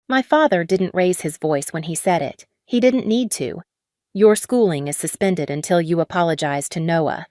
My father didn't raise his voice when he said it. He didn't need to. Your schooling is suspended until you apologize to Noah.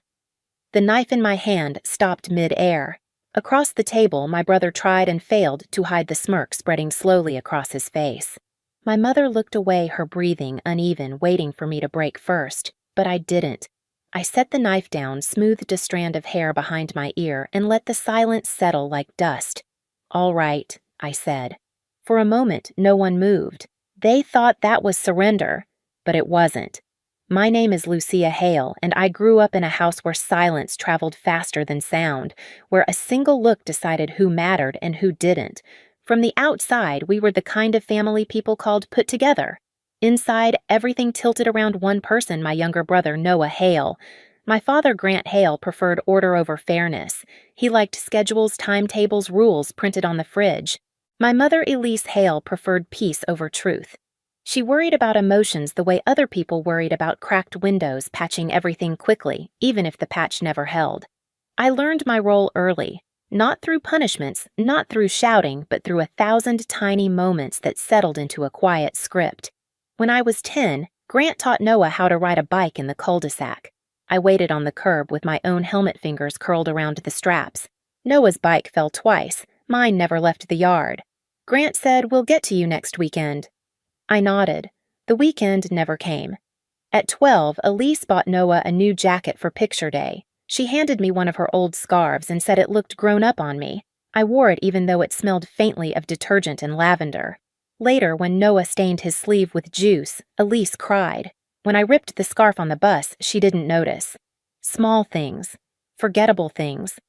The knife in my hand stopped mid-air. Across the table, my brother tried and failed to hide the smirk spreading slowly across his face. My mother looked away, her breathing uneven, waiting for me to break first, but I didn't. I set the knife down, smoothed a strand of hair behind my ear, and let the silence settle like dust. "All right," I said. For a moment, no one moved. They thought that was surrender, but it wasn't. My name is Lucia Hale, and I grew up in a house where silence traveled faster than sound, where a single look decided who mattered and who didn't. From the outside, we were the kind of family people called put together. Inside, everything tilted around one person, my younger brother, Noah Hale. My father, Grant Hale, preferred order over fairness. He liked schedules, timetables, rules printed on the fridge. My mother, Elise Hale, preferred peace over truth. She worried about emotions the way other people worried about cracked windows, patching everything quickly, even if the patch never held. I learned my role early, not through punishments, not through shouting, but through 1,000 tiny moments that settled into a quiet script. When I was 10, Grant taught Noah how to ride a bike in the cul-de-sac. I waited on the curb with my own helmet fingers curled around the straps. Noah's bike fell twice. Mine never left the yard. Grant said, "We'll get to you next weekend." I nodded. The weekend never came. At 12, Elise bought Noah a new jacket for picture day. She handed me one of her old scarves and said it looked grown up on me. I wore it even though it smelled faintly of detergent and lavender. Later, when Noah stained his sleeve with juice, Elise cried. When I ripped the scarf on the bus, she didn't notice. Small things. Forgettable things.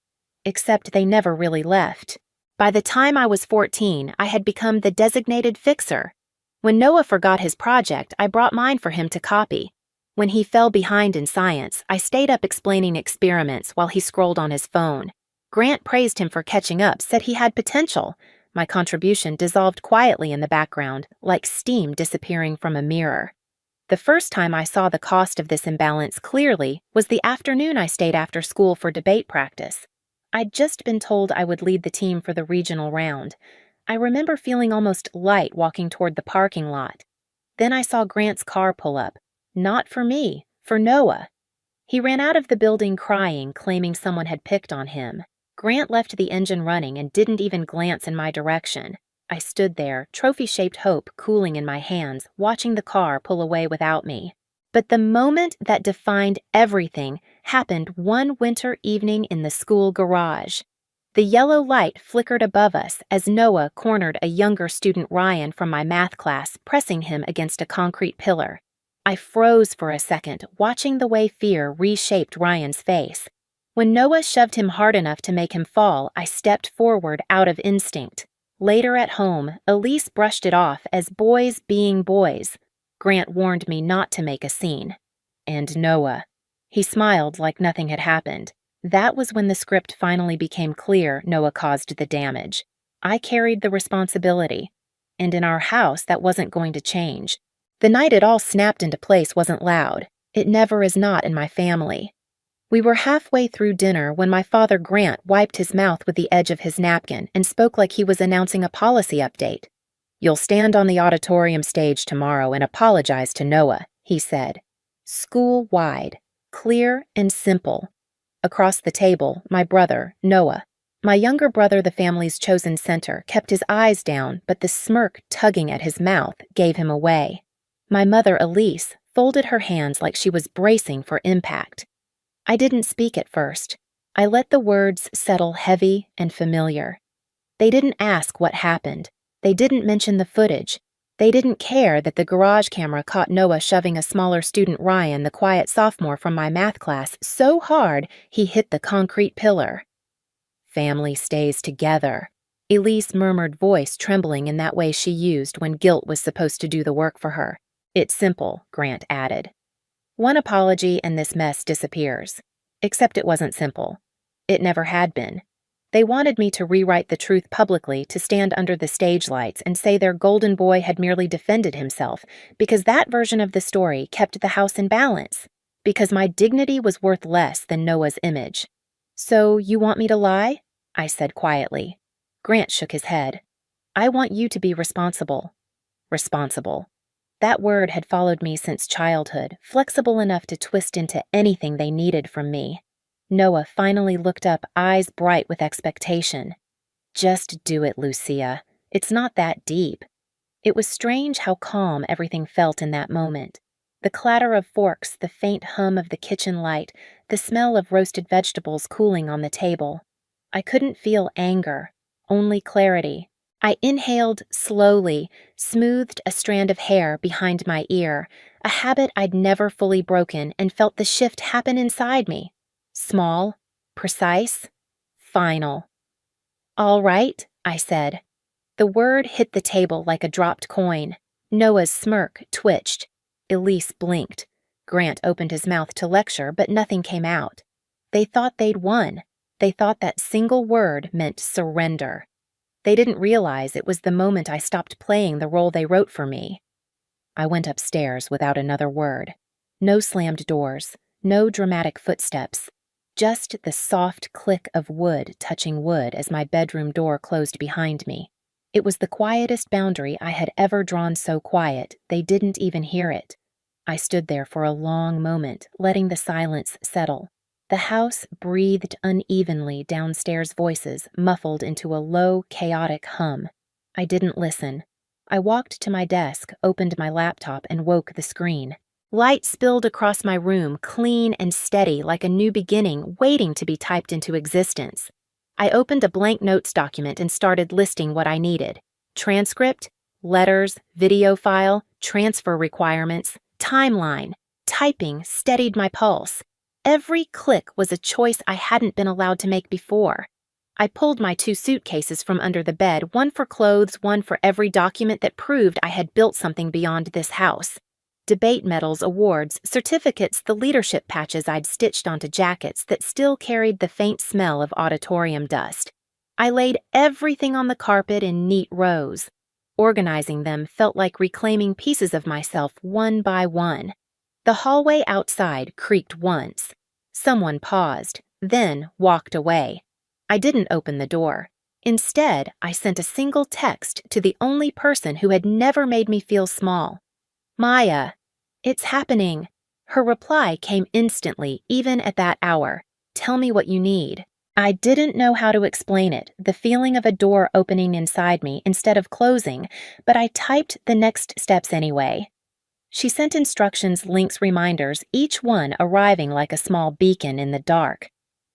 Except they never really left. By the time I was 14, I had become the designated fixer. When Noah forgot his project, I brought mine for him to copy. When he fell behind in science, I stayed up explaining experiments while he scrolled on his phone. Grant praised him for catching up, said he had potential. My contribution dissolved quietly in the background, like steam disappearing from a mirror. The first time I saw the cost of this imbalance clearly was the afternoon I stayed after school for debate practice. I'd just been told I would lead the team for the regional round. I remember feeling almost light walking toward the parking lot. Then I saw Grant's car pull up. Not for me, for Noah. He ran out of the building crying, claiming someone had picked on him. Grant left the engine running and didn't even glance in my direction. I stood there, trophy-shaped hope cooling in my hands, watching the car pull away without me. But the moment that defined everything happened one winter evening in the school garage. The yellow light flickered above us as Noah cornered a younger student, Ryan, from my math class, pressing him against a concrete pillar. I froze for a second, watching the way fear reshaped Ryan's face. When Noah shoved him hard enough to make him fall, I stepped forward out of instinct. Later at home, Elise brushed it off as boys being boys. Grant warned me not to make a scene. And Noah. He smiled like nothing had happened. That was when the script finally became clear Noah caused the damage. I carried the responsibility. And in our house, that wasn't going to change. The night it all snapped into place wasn't loud. It never is not in my family. We were halfway through dinner when my father, Grant, wiped his mouth with the edge of his napkin and spoke like he was announcing a policy update. "You'll stand on the auditorium stage tomorrow and apologize to Noah," he said. School-wide. Clear and simple. Across the table, my brother, Noah. My younger brother, the family's chosen center, kept his eyes down, but the smirk tugging at his mouth gave him away. My mother, Elise, folded her hands like she was bracing for impact. I didn't speak at first. I let the words settle heavy and familiar. They didn't ask what happened. They didn't mention the footage. They didn't care that the garage camera caught Noah shoving a smaller student, Ryan, the quiet sophomore from my math class, so hard he hit the concrete pillar. "Family stays together," Elise murmured, voice trembling in that way she used when guilt was supposed to do the work for her. "It's simple," Grant added. One apology and this mess disappears. Except it wasn't simple. It never had been. They wanted me to rewrite the truth publicly, to stand under the stage lights and say their golden boy had merely defended himself, because that version of the story kept the house in balance, because my dignity was worth less than Noah's image. "So you want me to lie?" I said quietly. Grant shook his head. "I want you to be responsible. Responsible. That word had followed me since childhood, flexible enough to twist into anything they needed from me. Noah finally looked up, eyes bright with expectation. Just do it, Lucia. It's not that deep. It was strange how calm everything felt in that moment. The clatter of forks, the faint hum of the kitchen light, the smell of roasted vegetables cooling on the table. I couldn't feel anger, only clarity. I inhaled slowly, smoothed a strand of hair behind my ear, a habit I'd never fully broken, and felt the shift happen inside me. Small, precise, final. "All right," I said. The word hit the table like a dropped coin. Noah's smirk twitched. Elise blinked. Grant opened his mouth to lecture, but nothing came out. They thought they'd won. They thought that single word meant surrender. They didn't realize it was the moment I stopped playing the role they wrote for me. I went upstairs without another word. No slammed doors, no dramatic footsteps. Just the soft click of wood touching wood as my bedroom door closed behind me. It was the quietest boundary I had ever drawn so quiet, they didn't even hear it. I stood there for a long moment, letting the silence settle. The house breathed unevenly downstairs voices, muffled into a low, chaotic hum. I didn't listen. I walked to my desk, opened my laptop, and woke the screen. Light spilled across my room, clean and steady, like a new beginning waiting to be typed into existence. I opened a blank notes document and started listing what I needed. Transcript, letters, video file, transfer requirements, timeline. Typing steadied my pulse. Every click was a choice I hadn't been allowed to make before. I pulled my 2 suitcases from under the bed, one for clothes, one for every document that proved I had built something beyond this house. Debate medals, awards, certificates, the leadership patches I'd stitched onto jackets that still carried the faint smell of auditorium dust. I laid everything on the carpet in neat rows. Organizing them felt like reclaiming pieces of myself one by one. The hallway outside creaked once. Someone paused, then walked away. I didn't open the door. Instead, I sent a single text to the only person who had never made me feel small. "Maya, it's happening." Her reply came instantly, even at that hour. "Tell me what you need." I didn't know how to explain it, the feeling of a door opening inside me instead of closing, but I typed the next steps anyway. She sent instructions, links, reminders, each one arriving like a small beacon in the dark.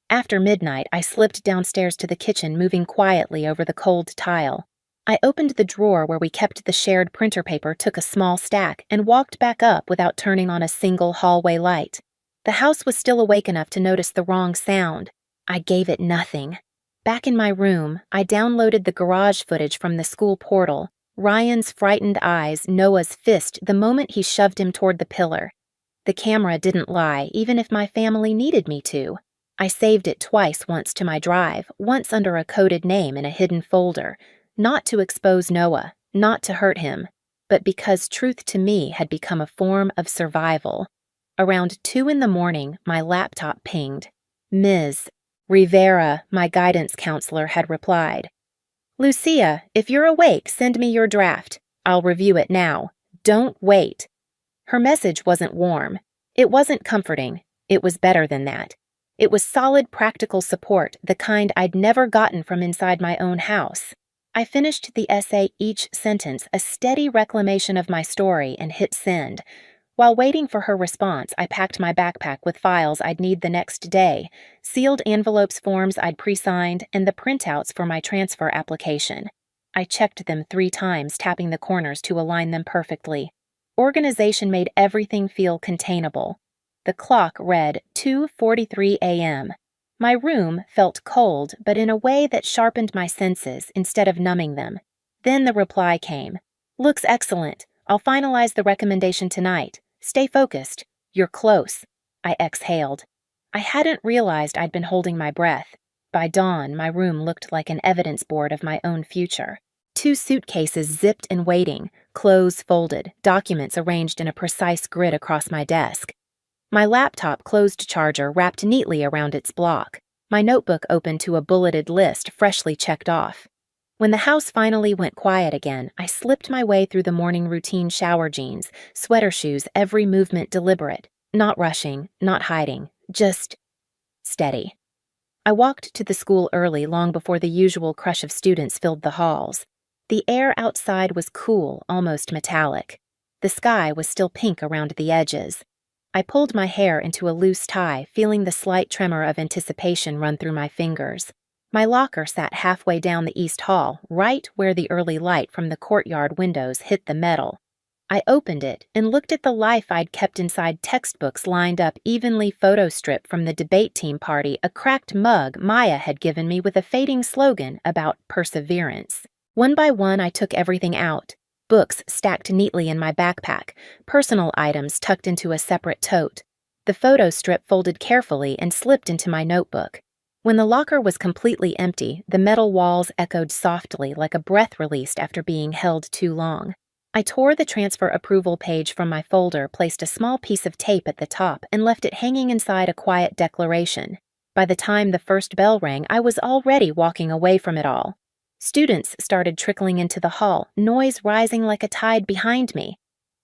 After midnight, I slipped downstairs to the kitchen, moving quietly over the cold tile. I opened the drawer where we kept the shared printer paper, took a small stack, and walked back up without turning on a single hallway light. The house was still awake enough to notice the wrong sound. I gave it nothing. Back in my room, I downloaded the garage footage from the school portal. Ryan's frightened eyes, Noah's fist the moment he shoved him toward the pillar. The camera didn't lie, even if my family needed me to. I saved it twice, once to my drive, once under a coded name in a hidden folder. Not to expose Noah, not to hurt him, but because truth to me had become a form of survival. Around 2 a.m, my laptop pinged. Ms. Rivera, my guidance counselor, had replied. "Lucia, if you're awake, send me your draft. I'll review it now. Don't wait." Her message wasn't warm. It wasn't comforting. It was better than that. It was solid, practical support, the kind I'd never gotten from inside my own house. I finished the essay, each sentence a steady reclamation of my story, and hit send. While waiting for her response, I packed my backpack with files I'd need the next day, sealed envelopes, forms I'd pre-signed, and the printouts for my transfer application. I checked them 3 times, tapping the corners to align them perfectly. Organization made everything feel containable. The clock read 2:43 a.m. My room felt cold, but in a way that sharpened my senses instead of numbing them. Then the reply came. "Looks excellent. I'll finalize the recommendation tonight. Stay focused. You're close." I exhaled. I hadn't realized I'd been holding my breath. By dawn, my room looked like an evidence board of my own future. 2 suitcases zipped and waiting, clothes folded, documents arranged in a precise grid across my desk. My laptop closed charger wrapped neatly around its block. My notebook open to a bulleted list freshly checked off. When the house finally went quiet again, I slipped my way through the morning routine shower jeans, sweater shoes, every movement deliberate, not rushing, not hiding, just steady. I walked to the school early, long before the usual crush of students filled the halls. The air outside was cool, almost metallic. The sky was still pink around the edges. I pulled my hair into a loose tie, feeling the slight tremor of anticipation run through my fingers. My locker sat halfway down the east hall, right where the early light from the courtyard windows hit the metal. I opened it and looked at the life I'd kept inside textbooks lined up evenly, photo strip from the debate team party, a cracked mug Maya had given me with a fading slogan about perseverance. One by one, I took everything out. Books stacked neatly in my backpack, personal items tucked into a separate tote. The photo strip folded carefully and slipped into my notebook. When the locker was completely empty, the metal walls echoed softly like a breath released after being held too long. I tore the transfer approval page from my folder, placed a small piece of tape at the top, and left it hanging inside a quiet declaration. By the time the first bell rang, I was already walking away from it all. Students started trickling into the hall, noise rising like a tide behind me.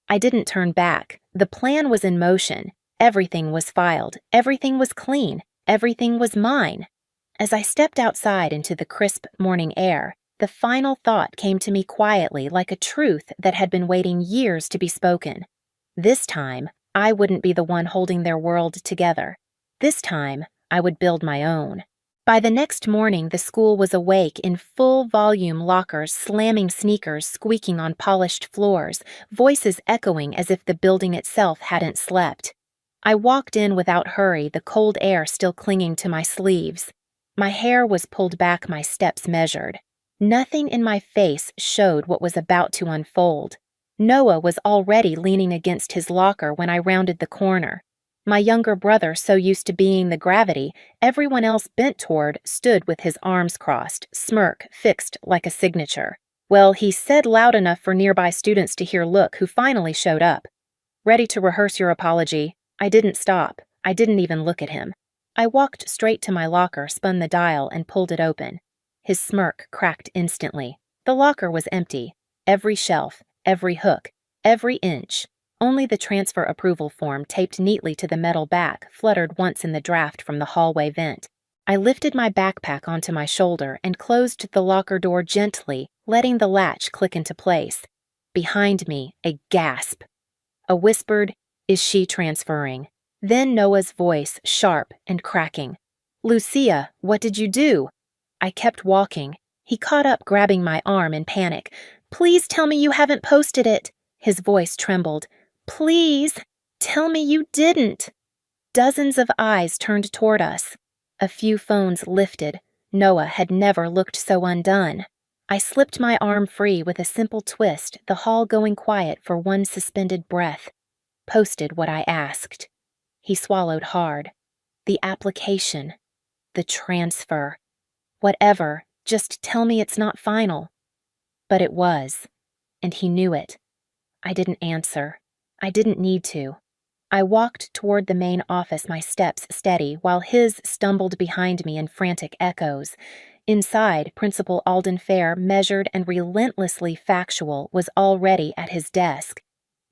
I didn't turn back. The plan was in motion. Everything was filed. Everything was clean. Everything was mine. As I stepped outside into the crisp morning air, the final thought came to me quietly, like a truth that had been waiting years to be spoken. This time, I wouldn't be the one holding their world together. This time, I would build my own. By the next morning, the school was awake in full-volume lockers, slamming sneakers squeaking on polished floors, voices echoing as if the building itself hadn't slept. I walked in without hurry, the cold air still clinging to my sleeves. My hair was pulled back, my steps measured. Nothing in my face showed what was about to unfold. Noah was already leaning against his locker when I rounded the corner. My younger brother, so used to being the gravity everyone else bent toward, stood with his arms crossed, smirk fixed like a signature. Well, he said loud enough for nearby students to hear Look, who finally showed up. Ready to rehearse your apology? I didn't stop. I didn't even look at him. I walked straight to my locker, spun the dial, and pulled it open. His smirk cracked instantly. The locker was empty. Every shelf, every hook, every inch. Only the transfer approval form, taped neatly to the metal back, fluttered once in the draft from the hallway vent. I lifted my backpack onto my shoulder and closed the locker door gently, letting the latch click into place. Behind me, a gasp. A whispered, "Is she transferring?" Then Noah's voice, sharp and cracking. "Lucia, what did you do?" I kept walking. He caught up, grabbing my arm in panic. "Please tell me you haven't posted it." His voice trembled. "Please, tell me you didn't." Dozens of eyes turned toward us. A few phones lifted. Noah had never looked so undone. I slipped my arm free with a simple twist, the hall going quiet for one suspended breath. Posted what I asked. He swallowed hard. The application. The transfer. Whatever, just tell me it's not final. But it was, and he knew it. I didn't answer. I didn't need to. I walked toward the main office, my steps steady, while his stumbled behind me in frantic echoes. Inside, Principal Alden Fair, measured and relentlessly factual, was already at his desk.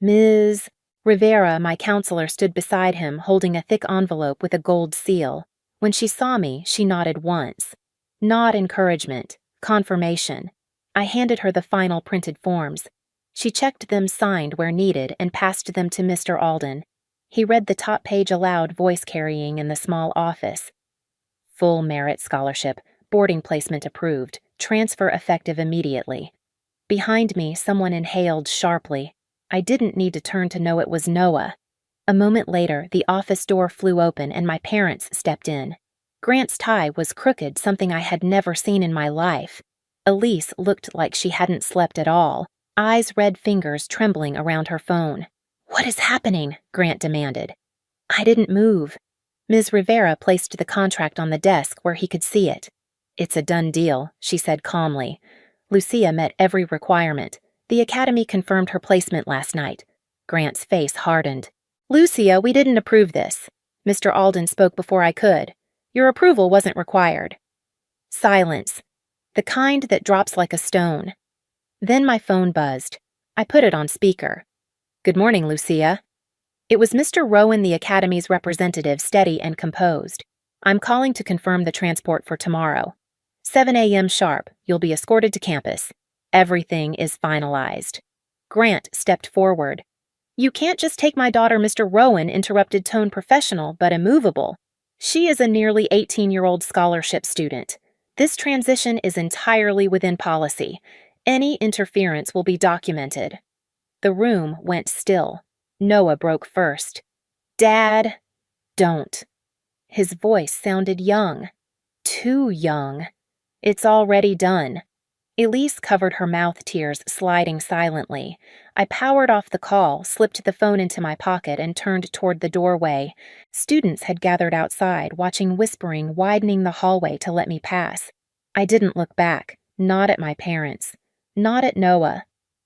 Ms. Rivera, my counselor, stood beside him, holding a thick envelope with a gold seal. When she saw me, she nodded once. Not encouragement, confirmation. I handed her the final printed forms. She checked them signed where needed and passed them to Mr. Alden. He read the top page aloud, voice carrying in the small office. Full merit scholarship, boarding placement approved, transfer effective immediately. Behind me, someone inhaled sharply. I didn't need to turn to know it was Noah. A moment later, the office door flew open and my parents stepped in. Grant's tie was crooked, something I had never seen in my life. Elise looked like she hadn't slept at all, eyes, red fingers trembling around her phone. "What is happening?" Grant demanded. I didn't move. Ms. Rivera placed the contract on the desk where he could see it. "It's a done deal," she said calmly. Lucia met every requirement. The academy confirmed her placement last night. Grant's face hardened. "Lucia, we didn't approve this. Mr. Alden spoke before I could. Your approval wasn't required." Silence. the kind that drops like a stone. Then my phone buzzed. I put it on speaker. "Good morning, Lucia." It was Mr. Rowan, the Academy's representative, steady and composed. "I'm calling to confirm the transport for tomorrow. 7 a.m. sharp, you'll be escorted to campus. Everything is finalized." Grant stepped forward. "You can't just take my daughter, Mr. Rowan," interrupted Tone, professional but immovable. "She is a nearly 18-year-old scholarship student. This transition is entirely within policy. Any interference will be documented." The room went still. Noah broke first. "Dad, don't." His voice sounded young. Too young. "It's already done." Elise covered her mouth, tears sliding silently. I powered off the call, slipped the phone into my pocket, and turned toward the doorway. Students had gathered outside, watching, whispering, widening the hallway to let me pass. I didn't look back, not at my parents, not at Noah,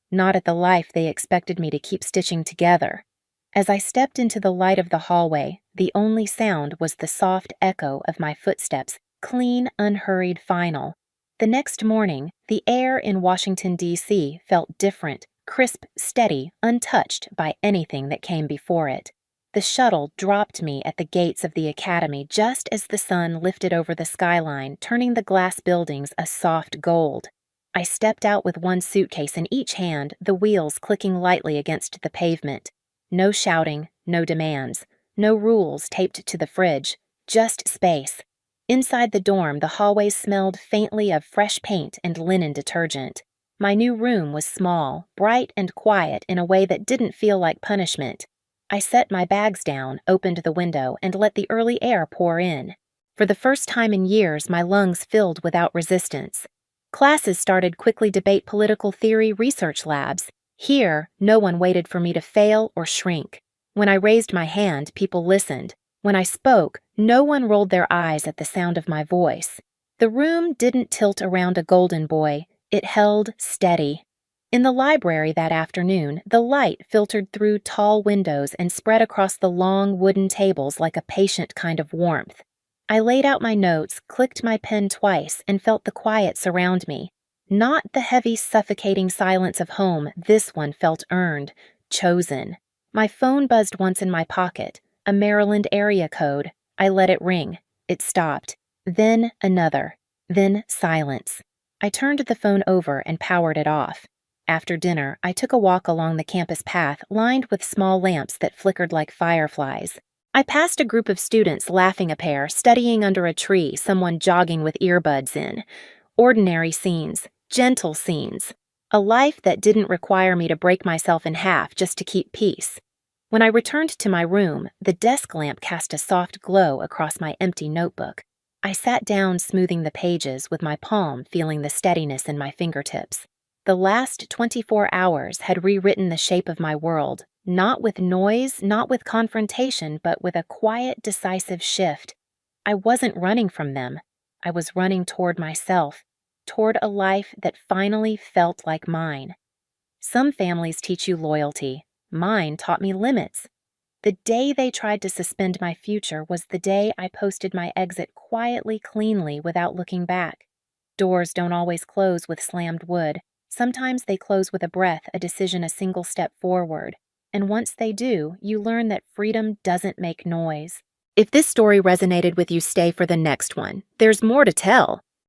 not at the life they expected me to keep stitching together. As I stepped into the light of the hallway, the only sound was the soft echo of my footsteps, clean, unhurried, final. The next morning, the air in Washington, D.C. felt different, crisp, steady, untouched by anything that came before it. The shuttle dropped me at the gates of the academy just as the sun lifted over the skyline, turning the glass buildings a soft gold. I stepped out with one suitcase in each hand, the wheels clicking lightly against the pavement. No shouting, no demands, no rules taped to the fridge, just space. Inside the dorm, the hallways smelled faintly of fresh paint and linen detergent. My new room was small, bright and quiet in a way that didn't feel like punishment. I set my bags down, opened the window, and let the early air pour in. For the first time in years, my lungs filled without resistance. Classes started quickly debate political theory research labs. Here, no one waited for me to fail or shrink. When I raised my hand, people listened. When I spoke, no one rolled their eyes at the sound of my voice. The room didn't tilt around a golden boy. It held steady. In the library that afternoon, the light filtered through tall windows and spread across the long wooden tables like a patient kind of warmth. I laid out my notes, clicked my pen twice, and felt the quiet surround me. Not the heavy, suffocating silence of home. This one felt earned, chosen. My phone buzzed once in my pocket. A Maryland area code. I let it ring. It stopped. Then another. Then silence. I turned the phone over and powered it off. After dinner, I took a walk along the campus path lined with small lamps that flickered like fireflies. I passed a group of students laughing, a pair studying under a tree, someone jogging with earbuds in. Ordinary scenes, gentle scenes. A life that didn't require me to break myself in half just to keep peace. When I returned to my room, the desk lamp cast a soft glow across my empty notebook. I sat down, smoothing the pages, with my palm feeling the steadiness in my fingertips. The last 24 hours had rewritten the shape of my world, not with noise, not with confrontation, but with a quiet, decisive shift. I wasn't running from them. I was running toward myself, toward a life that finally felt like mine. Some families teach you loyalty. Mine taught me limits. The day they tried to suspend my future was the day I posted my exit quietly, cleanly, without looking back. Doors don't always close with slammed wood. Sometimes they close with a breath, a decision, a single step forward. And once they do, you learn that freedom doesn't make noise. If this story resonated with you, stay for the next one. There's more to tell.